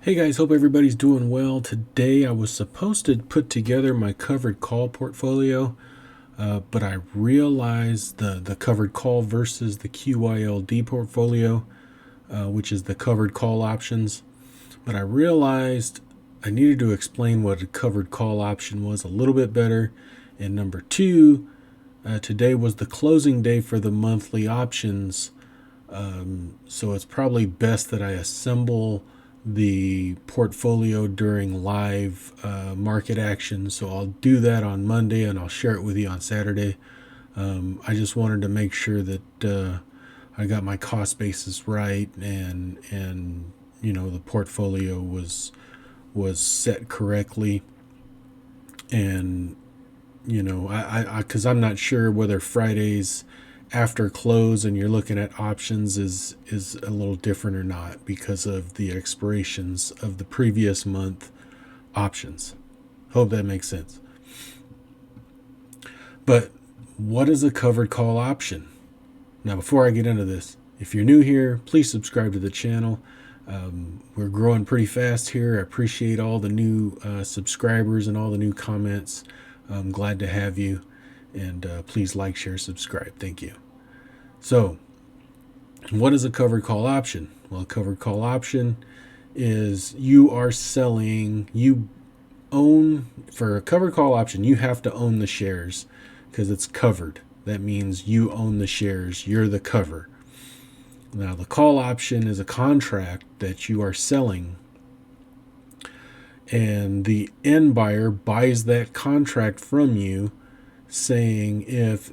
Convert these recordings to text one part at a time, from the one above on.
Hey guys, hope everybody's doing well. Today I was supposed to put together my covered call portfolio, but I realized the covered call versus the QYLD portfolio, which is the covered call options. But I realized I needed to explain what a covered call option was a little bit better. And number two, today was the closing day for the monthly options. So it's probably best that I assemble the portfolio during live market action. So I'll do that on Monday and I'll share it with you on Saturday. I just wanted to make sure that I got my cost basis right and the portfolio was set correctly. And I because I'm not sure whether Fridays after close and you're looking at options is a little different or not because of the expirations of the previous month options. Hope that makes sense. But what is a covered call option? Now, before I get into this, if you're new here, please subscribe to the channel. We're growing pretty fast here. I appreciate all the new subscribers and all the new comments. I'm glad to have you. And please like, share, subscribe. Thank you. So, what is a covered call option? Well, a covered call option is you own, for a covered call option, you have to own the shares because it's covered. That means you own the shares, you're the cover. Now, the call option is a contract that you are selling, and the end buyer buys that contract from you, saying if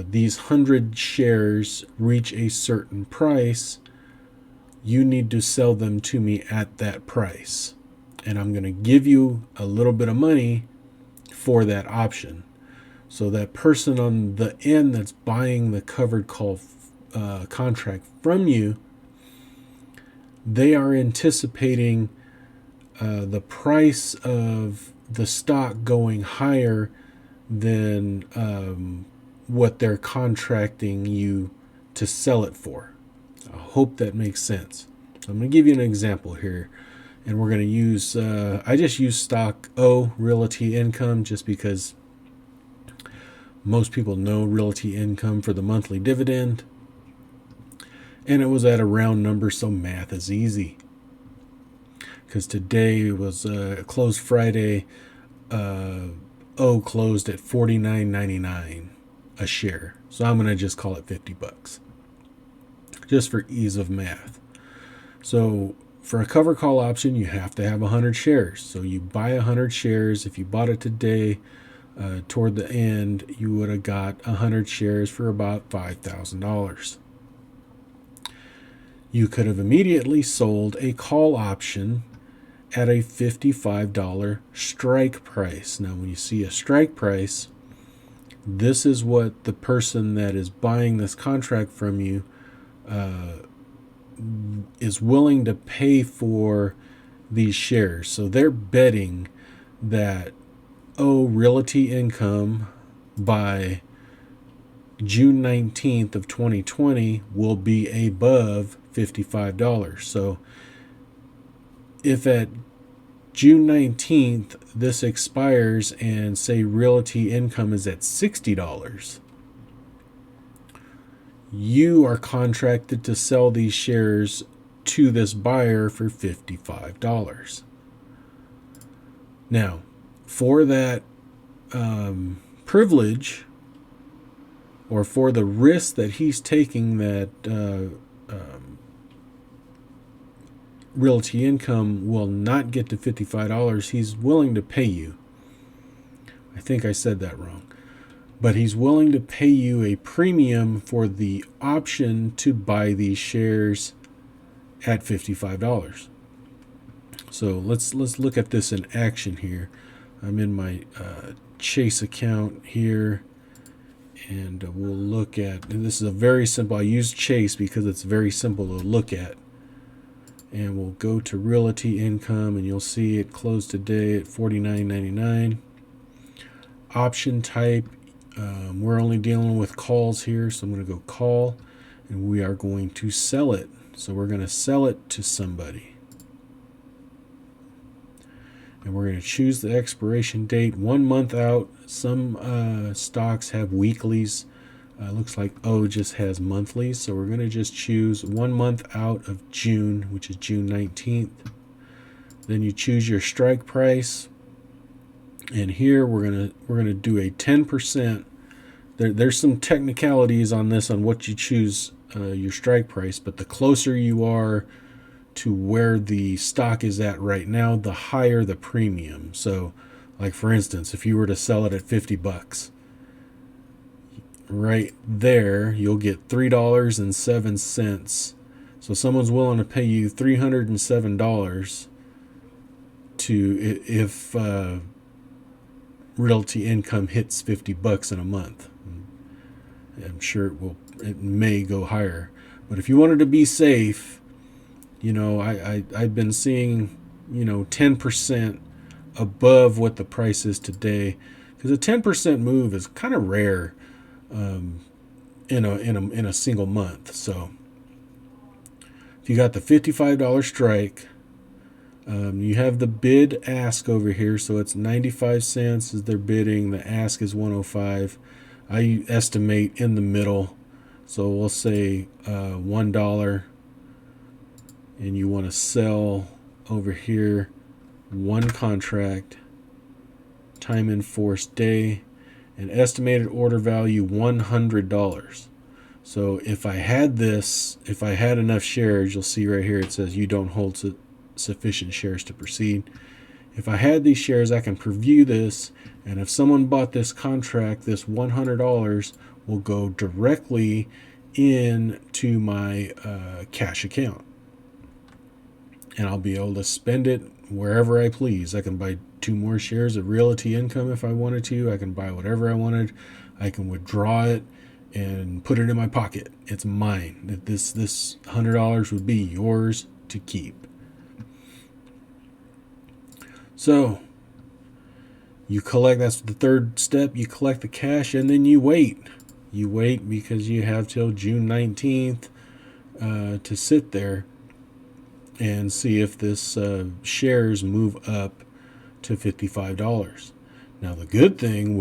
these 100 shares reach a certain price, you need to sell them to me at that price. And I'm going to give you a little bit of money for that option. So that person on the end that's buying the covered call contract from you, they are anticipating the price of the stock going higher than what they're contracting you to sell it for. I hope that makes sense. I'm going to give you an example here, and we're going to use, I just use stock O, Realty Income, just because most people know Realty Income for the monthly dividend. And it was at a round number, so math is easy. Because today was closed Friday, O closed at $49.99 a share. So I'm going to just call it $50, just for ease of math. So for a cover call option, you have to have 100 shares. So you buy 100 shares. If you bought it today, toward the end, you would have got 100 shares for about $5,000. You could have immediately sold a call option at a $55 strike price. Now, when you see a strike price, this is what the person that is buying this contract from you is willing to pay for these shares. So they're betting that, Realty Income by June 19th of 2020 will be above $55. So if at June 19th this expires and say Realty Income is at $60, you are contracted to sell these shares to this buyer for $55. Now, for that privilege, or for the risk that he's taking that Realty Income will not get to $55, he's willing to pay you. I think I said that wrong. But he's willing to pay you a premium for the option to buy these shares at $55. So let's look at this in action here. I'm in my Chase account here, and we'll look at, and this is a very simple, I use Chase because it's very simple to look at. And we'll go to Realty Income, and you'll see it closed today at $49.99. Option type, we're only dealing with calls here, so I'm going to go call, and we are going to sell it. So we're going to sell it to somebody. and we're going to choose the expiration date 1 month out. Some stocks have weeklies. Looks like O just has monthlies, so we're going to just choose 1 month out of June, which is June 19th. Then you choose your strike price, and here we're gonna do a 10%. There's some technicalities on this on what you choose your strike price, but the closer you are to where the stock is at right now, the higher the premium. So, like for instance, if you were to sell it at $50, right there you'll get $3.07. So someone's willing to pay you $307 to if Realty Income hits $50 in a month. I'm sure it may go higher, but if you wanted to be safe, I've been seeing 10% above what the price is today, because a 10% move is kind of rare in a single month. So if you got the $55 strike, you have the bid ask over here, so it's 95 cents is their bidding. The ask is 105. I estimate in the middle, so we'll say $1, and you want to sell over here one contract, time in force day, and estimated order value $100. So if I had enough shares, you'll see right here it says you don't hold sufficient shares to proceed. If I had these shares, I can preview this, and if someone bought this contract, this $100 will go directly into my cash account, and I'll be able to spend it wherever I please. I can buy 2 more shares of Realty Income if I wanted to. I can buy whatever I wanted. I can withdraw it and put it in my pocket. It's mine. This $100 would be yours to keep. So you collect, that's the third step. You collect the cash, and then you wait. You wait because you have till June 19th to sit there and see if this shares move up to $55. Now the good thing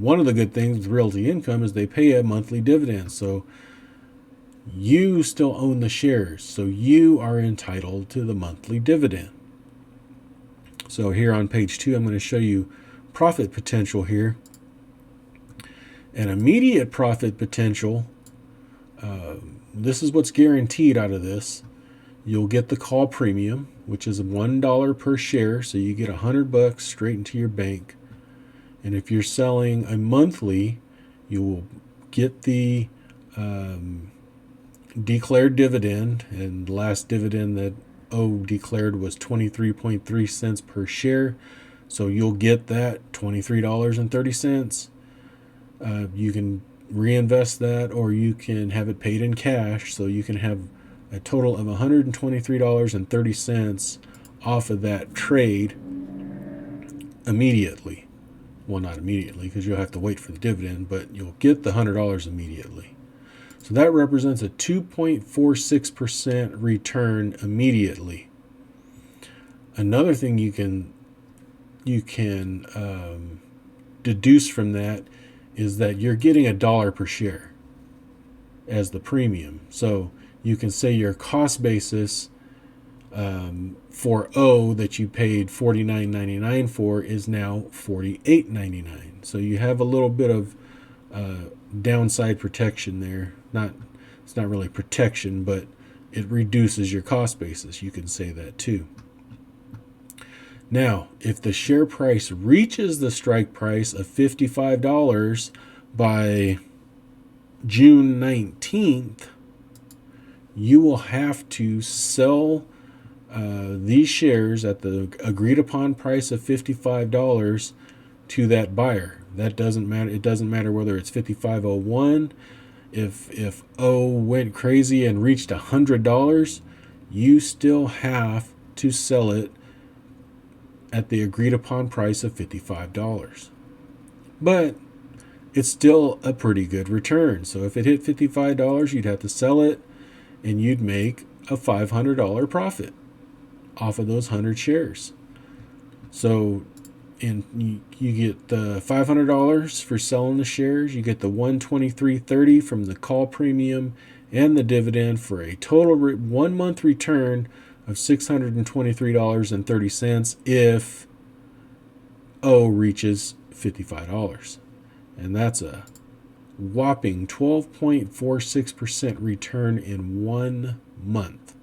one of the good things with Realty Income is they pay a monthly dividend. So you still own the shares, so you are entitled to the monthly dividend. So here on page 2, I'm going to show you profit potential here. An immediate profit potential, this is what's guaranteed out of this. You'll get the call premium, which is $1 per share, so you get $100 straight into your bank. And if you're selling a monthly, you will get the declared dividend, and the last dividend that O declared was 23.3 cents per share. So you'll get that $23.30. You can reinvest that, or you can have it paid in cash. So you can have a total of $123.30 off of that trade immediately. Well, not immediately, because you'll have to wait for the dividend, but you'll get the $100 immediately. So that represents a 2.46% return immediately. Another thing you can deduce from that is that you're getting $1 per share as the premium. So you can say your cost basis for O that you paid $49.99 for is now $48.99. So you have a little bit of downside protection there. It's not really protection, but it reduces your cost basis. You can say that too. Now, if the share price reaches the strike price of $55 by June 19th, you will have to sell these shares at the agreed upon price of $55 to that buyer. That doesn't matter. It doesn't matter whether it's 55.01. If O went crazy and reached $100, you still have to sell it at the agreed upon price of $55. But it's still a pretty good return. So if it hit $55, you'd have to sell it, and you'd make a $500 profit off of those 100 shares. So, and you get the $500 for selling the shares. You get the $123.30 from the call premium and the dividend for a total 1 month return of $623.30 if O reaches $55. And that's a whopping 12.46% return in 1 month.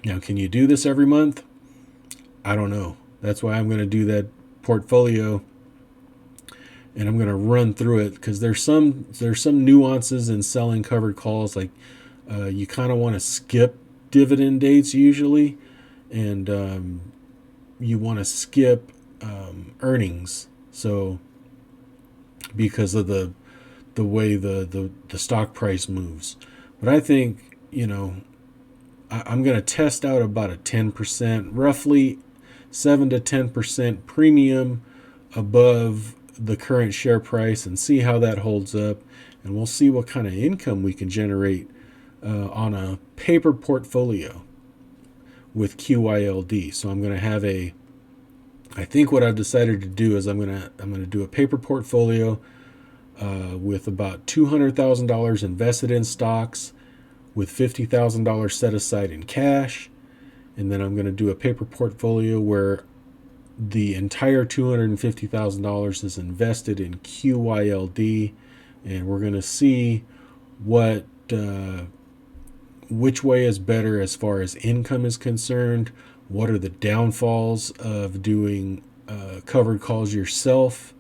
Now, can you do this every month? I don't know. That's why I'm going to do that portfolio, and I'm going to run through it, because there's some nuances in selling covered calls. Like you kind of want to skip dividend dates usually, and you want to skip earnings. So because of the way the stock price moves. But I think, I'm going to test out about a 10%, roughly 7 to 10% premium above the current share price, and see how that holds up. And we'll see what kind of income we can generate on a paper portfolio with QYLD. So I'm going to have I think what I've decided to do is I'm going to do a paper portfolio with about $200,000 invested in stocks, with $50,000 set aside in cash. And then I'm going to do a paper portfolio where the entire $250,000 is invested in QYLD, and we're going to see which way is better as far as income is concerned. What are the downfalls of doing covered calls yourself?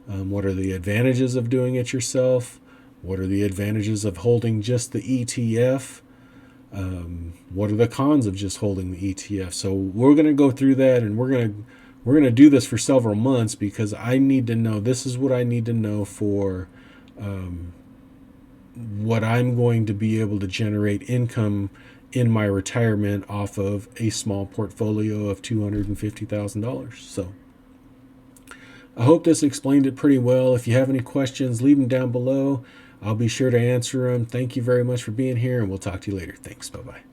What are the advantages of doing it yourself? What are the advantages of holding just the ETF? What are the cons of just holding the ETF? So we're going to go through that, and we're going to do this for several months, because I need to know. This is what I need to know for what I'm going to be able to generate income in my retirement off of a small portfolio of $250,000. So I hope this explained it pretty well. If you have any questions, leave them down below. I'll be sure to answer them. Thank you very much for being here, and we'll talk to you later. Thanks. Bye-bye.